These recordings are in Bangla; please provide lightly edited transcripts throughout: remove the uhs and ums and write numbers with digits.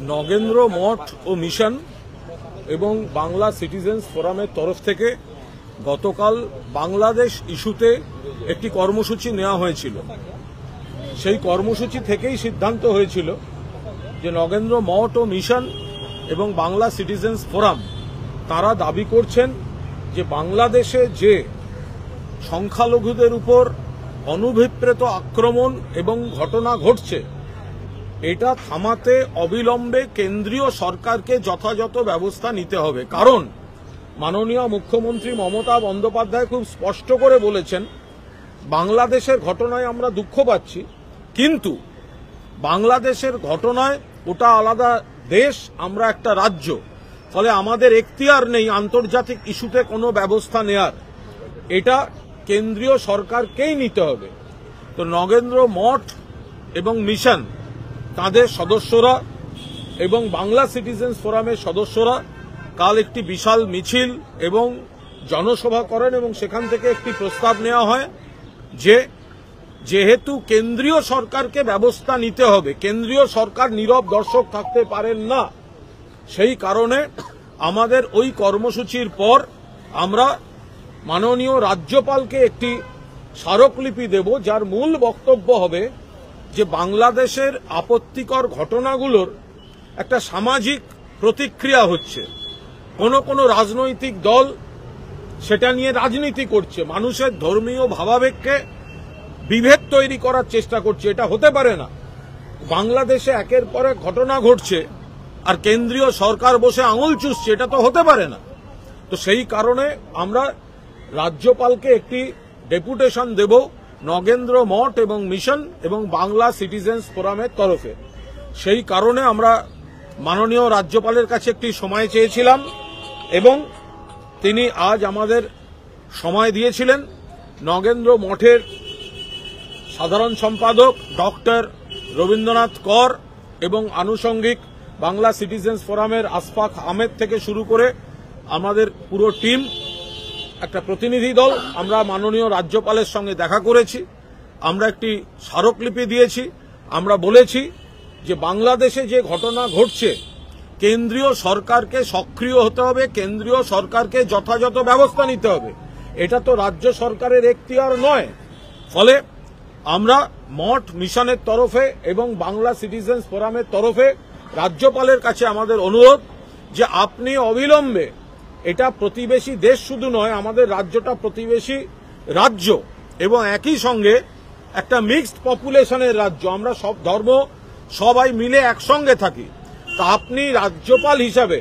নগেন্দ্র মঠ ও মিশন এবং বাংলা সিটিজেন্স ফোরামের তরফ থেকে গতকাল বাংলাদেশ ইস্যুতে একটি কর্মসূচি নেওয়া হয়েছিল। সেই কর্মসূচি থেকেই সিদ্ধান্ত হয়েছিল যে নগেন্দ্র মঠ ও মিশন এবং বাংলা সিটিজেন্স ফোরাম তারা দাবি করছেন যে বাংলাদেশে যে সংখ্যালঘুদের উপর অনভিপ্রেত আক্রমণ এবং ঘটনা ঘটছে এটা থামাতে অবিলম্বে কেন্দ্রীয় সরকারকে যথাযথ ব্যবস্থা নিতে হবে। কারণ মাননীয় মুখ্যমন্ত্রী মমতা বন্দ্যোপাধ্যায় খুব স্পষ্ট করে বলেছেন, বাংলাদেশের ঘটনায় আমরা দুঃখ পাচ্ছি, কিন্তু বাংলাদেশের ঘটনায় ওটা আলাদা দেশ, আমরা একটা রাজ্য, ফলে আমাদের এখতিয়ার নেই আন্তর্জাতিক ইস্যুতে কোনো ব্যবস্থা নেয়ার, এটা কেন্দ্রীয় সরকারকেই নিতে হবে। তো নগেন্দ্র মঠ এবং মিশন তাদের সদস্যরা এবং বাংলা সিটিজেন্স ফোরামের সদস্যরা কাল একটি বিশাল মিছিল এবং জনসভা করেন এবং সেখান থেকে একটি প্রস্তাব নেওয়া হয় যে যেহেতু কেন্দ্রীয় সরকারকে ব্যবস্থা নিতে হবে, কেন্দ্রীয় সরকার নীরব দর্শক থাকতে পারেন না, সেই কারণে আমাদের ওই কর্মসূচির পর আমরা মাননীয় রাজ্যপালকে একটি স্মারকলিপি দেব, যার মূল বক্তব্য হবে যে বাংলাদেশের আপত্তিকর ঘটনাগুলোর একটা সামাজিক প্রতিক্রিয়া হচ্ছে, কোনো রাজনৈতিক দল সেটা নিয়ে রাজনীতি করছে, মানুষের ধর্মীয় ভাবাবেগকে বিভেদ তৈরি করার চেষ্টা করছে, এটা হতে পারে না। বাংলাদেশে একের পর এক ঘটনা ঘটছে আর কেন্দ্রীয় সরকার বসে আঙুল চুষছে, এটা তো হতে পারে না। তো সেই কারণে আমরা রাজ্যপালকে একটি ডেপুটেশন দেব নগেন্দ্র মঠ এবং মিশন এবং বাংলা সিটিজেন্স ফোরামের তরফে। সেই কারণে আমরা মাননীয় রাজ্যপালের কাছে একটি সময় চেয়েছিলাম এবং তিনি আজ আমাদের সময় দিয়েছিলেন। নগেন্দ্র মঠের সাধারণ সম্পাদক ডক্টর রবীন্দ্রনাথ কর এবং আনুষঙ্গিক বাংলা সিটিজেন্স ফোরামের আশফাক আহমেদ থেকে শুরু করে আমাদের পুরো টিম, একটা প্রতিনিধি দল, আমরা মাননীয় রাজ্যপালের সঙ্গে দেখা করেছি, আমরা একটি স্মারকলিপি দিয়েছি, আমরা বলেছি যে বাংলাদেশে যে ঘটনা ঘটছে কেন্দ্রীয় সরকারকে সক্রিয় হতে হবে, কেন্দ্রীয় সরকারকে যথাযথ ব্যবস্থা নিতে হবে, এটা তো রাজ্য সরকারের এখতিয়ার নয়। ফলে আমরা মঠ মিশনের তরফে এবং বাংলা সিটিজেন্স ফোরামের তরফে রাজ্যপালের কাছে আমাদের অনুরোধ যে আপনি অবিলম্বে, এটা প্রতিবেশী দেশ শুধু নয়, আমাদের রাজ্যটা প্রতিবেশী রাজ্য এবং একই সঙ্গে একটা মিক্সড পপুলেশনের রাজ্য, আমরা সব ধর্ম সবাই মিলে একসঙ্গে থাকি। তা আপনি রাজ্যপাল হিসাবে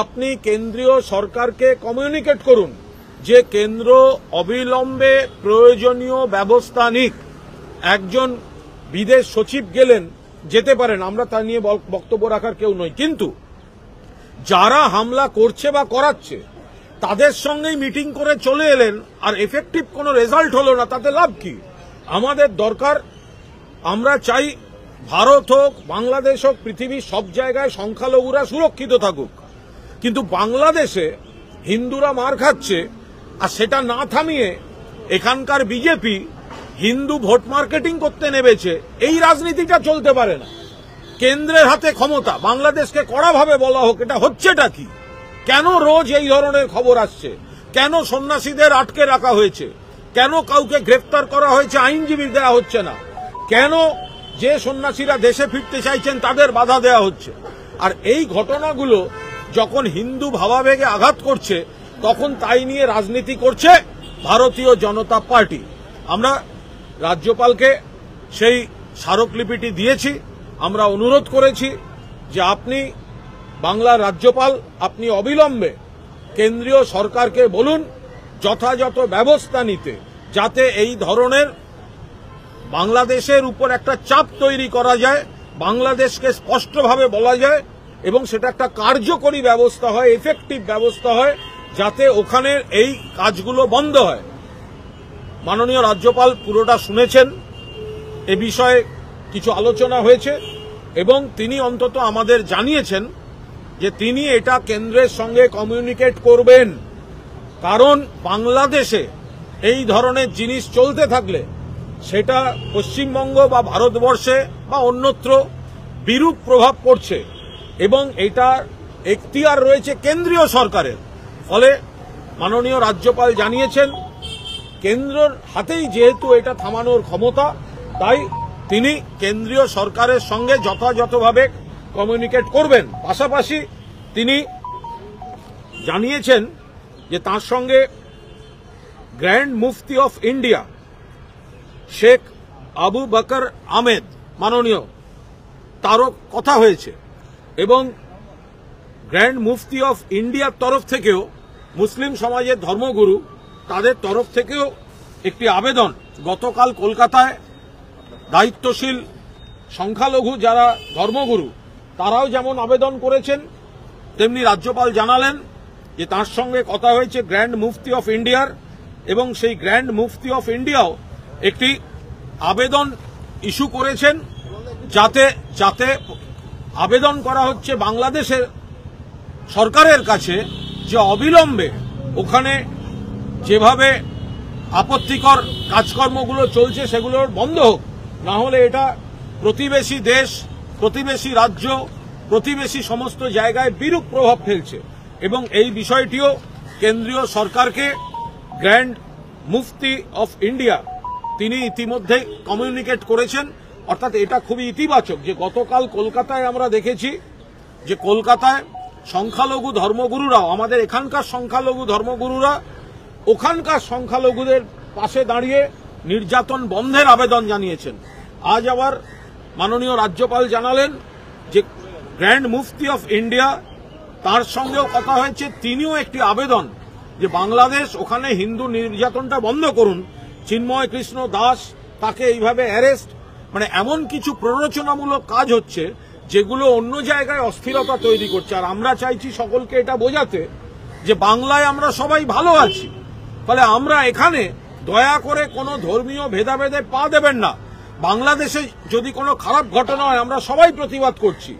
আপনি কেন্দ্রীয় সরকারকে কমিউনিকেট করুন যে কেন্দ্র অবিলম্বে প্রয়োজনীয় ব্যবস্থা নিক। একজন বিদেশ সচিব গেলেন, যেতে পারেন, আমরা তা নিয়ে বক্তব্য রাখার কেউ নই, কিন্তু যারা হামলা করছে বা করাচ্ছে তাদের সঙ্গেই মিটিং করে চলে এলেন আর এফেক্টিভ কোনো রেজাল্ট হলো না, তাতে লাভ কি? আমাদের দরকার, আমরা চাই ভারত হোক, বাংলাদেশ হোক, পৃথিবীর সব জায়গায় সংখ্যালঘুরা সুরক্ষিত থাকুক, কিন্তু বাংলাদেশে হিন্দুরা মার খাচ্ছে আর সেটা না থামিয়ে এখানকার বিজেপি হিন্দু ভোট মার্কেটিং করতে নেমেছে। এই রাজনীতিটা চলতে পারে না। কেন্দ্রের হাতে ক্ষমতা, বাংলাদেশকে কড়াভাবে বলা হোক, এটা হচ্ছেটা কি? কেন রোজ এই ধরনের খবর আসছে? কেন সন্ন্যাসীদের আটকে রাখা হয়েছে? কেন কাউকে গ্রেফতার করা হয়েছে, আইনজীবী দেওয়া হচ্ছে না? কেন যে সন্ন্যাসীরা দেশে ফিরতে চাইছেন তাদের বাধা দেওয়া হচ্ছে? আর এই ঘটনাগুলো যখন হিন্দু ভাবাবেগে আঘাত করছে তখন তাই নিয়ে রাজনীতি করছে ভারতীয় জনতা পার্টি। আমরা রাজ্যপালকে সেই স্মারকলিপিটি দিয়েছি, আমরা অনুরোধ করেছি যে আপনি বাংলার রাজ্যপাল, আপনি অবিলম্বে কেন্দ্রীয় সরকারকে বলুন যথাযথ ব্যবস্থা নিতে, যাতে এই ধরনের বাংলাদেশের উপর একটা চাপ তৈরি করা যায়, বাংলাদেশকে স্পষ্টভাবে বলা যায় এবং সেটা একটা কার্যকরী ব্যবস্থা হয়, এফেক্টিভ ব্যবস্থা হয়, যাতে ওখানের এই কাজগুলো বন্ধ হয়। মাননীয় রাজ্যপাল পুরোটা শুনেছেন, এ বিষয়ে কিছু আলোচনা হয়েছে এবং তিনি অন্তত আমাদের জানিয়েছেন যে তিনি এটা কেন্দ্রের সঙ্গে কমিউনিকেট করবেন। কারণ বাংলাদেশে এই ধরনের জিনিস চলতে থাকলে সেটা পশ্চিমবঙ্গ বা ভারতবর্ষে বা অন্যত্র বিরূপ প্রভাব পড়ছে। এবং এটা এখতিয়ার রয়েছে কেন্দ্রীয় সরকারের। ফলে মাননীয় রাজ্যপাল জানিয়েছেন কেন্দ্রের হাতেই যেহেতু এটা থামানোর ক্ষমতা, তাই তিনি কেন্দ্রীয় সরকারের সঙ্গে যথাযথভাবে কমিউনিকেট করবেন। পাশাপাশি তিনি জানিয়েছেন যে তার সঙ্গে গ্র্যান্ড মুফতি অফ ইন্ডিয়া শেখ আবু বকর আহমেদ মাননীয় তারও কথা হয়েছে এবং গ্র্যান্ড মুফতি অফ ইন্ডিয়ার তরফ থেকেও মুসলিম সমাজের ধর্মগুরু তাদের তরফ থেকেও একটি আবেদন গতকাল কলকাতায় দায়িত্বশীল সংখ্যালঘু যারা ধর্মগুরু তারাও যেমন আবেদন করেছেন, তেমনি রাজ্যপাল জানালেন যে তার সঙ্গে কথা হয়েছে গ্র্যান্ড মুফতি অফ ইন্ডিয়ার এবং সেই গ্র্যান্ড মুফতি অফ ইন্ডিয়াও একটি আবেদন ইস্যু করেছেন, যাতে আবেদন করা হচ্ছে বাংলাদেশের সরকারের কাছে যে অবিলম্বে ওখানে যেভাবে আপত্তিকর কাজকর্মগুলো চলছে সেগুলো বন্ধ হোক, না হলে এটা প্রতিবেশী দেশ, প্রতিবেশী রাজ্য, প্রতিবেশী সমস্ত জায়গায় বিরূপ প্রভাব ফেলছে। এবং এই বিষয়টিও কেন্দ্রীয় সরকারকে গ্র্যান্ড মুফতি অফ ইন্ডিয়া তিনি ইতিমধ্যে কমিউনিকেট করেছেন। অর্থাৎ এটা খুবই ইতিবাচক যে গতকাল কলকাতায় আমরা দেখেছি যে কলকাতায় সংখ্যালঘু ধর্মগুরুরাও, আমাদের এখানকার সংখ্যালঘু ধর্মগুরুরা ওখানকার সংখ্যালঘুদের পাশে দাঁড়িয়ে নির্যাতন বন্ধের আবেদন জানিয়েছেন। আজ আবার মাননীয় রাজ্যপাল জানালেন যে গ্র্যান্ড মুফতি অফ ইন্ডিয়া তার সঙ্গেও কথা হয়েছে, তিনিও একটি আবেদন যে বাংলাদেশ ওখানে হিন্দু নির্যাতনটা বন্ধ করুন। চিন্ময় কৃষ্ণ দাস তাকে এইভাবে অ্যারেস্ট, মানে এমন কিছু প্ররোচনামূলক কাজ হচ্ছে যেগুলো অন্য জায়গায় অস্থিরতা তৈরি করছে। আর আমরা চাইছি সকলকে এটা বোঝাতে যে বাংলায় আমরা সবাই ভালো আছি, ফলে আমরা এখানে দয়া করে কোনো ধর্মীয় ভেদাভেদে পা দেবেন না। বাংলাদেশে যদি কোনো খারাপ ঘটনা হয় আমরা সবাই প্রতিবাদ করছি,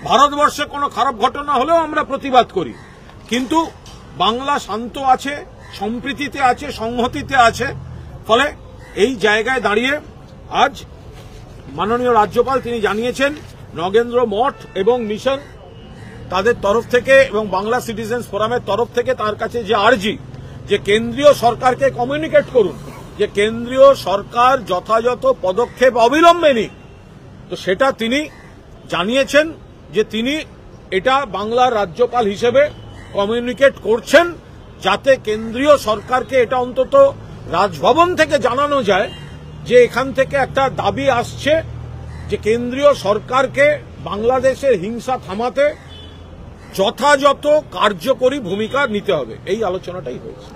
ভারতবর্ষে কোনো খারাপ ঘটনা হলেও আমরা প্রতিবাদ করি, কিন্তু বাংলা শান্ত আছে, সম্প্রীতিতে আছে, সংহতিতে আছে। ফলে এই জায়গায় দাঁড়িয়ে আজ মাননীয় রাজ্যপাল তিনি জানিয়েছেন নগেন্দ্র মঠ এবং মিশন তাদের তরফ থেকে এবং বাংলা সিটিজেন্স ফোরামের তরফ থেকে তার কাছে যে আর্জি যে কেন্দ্রীয় সরকারকে কমিউনিকেট করুন যে কেন্দ্রীয় সরকার যথাযথ পদক্ষেপ অবিলম্বে নিক, তো সেটা তিনি জানিয়েছেন যে তিনি এটা বাংলার রাজ্যপাল হিসেবে কমিউনিকেট করছেন, যাতে কেন্দ্রীয় সরকারকে এটা অন্তত রাজভবন থেকে জানানো যায় যে এখান থেকে একটা দাবি আসছে যে কেন্দ্রীয় সরকারকে বাংলাদেশের হিংসা থামাতে যথাযথ কার্যকরী ভূমিকা নিতে হবে। এই আলোচনাটাই হয়েছে।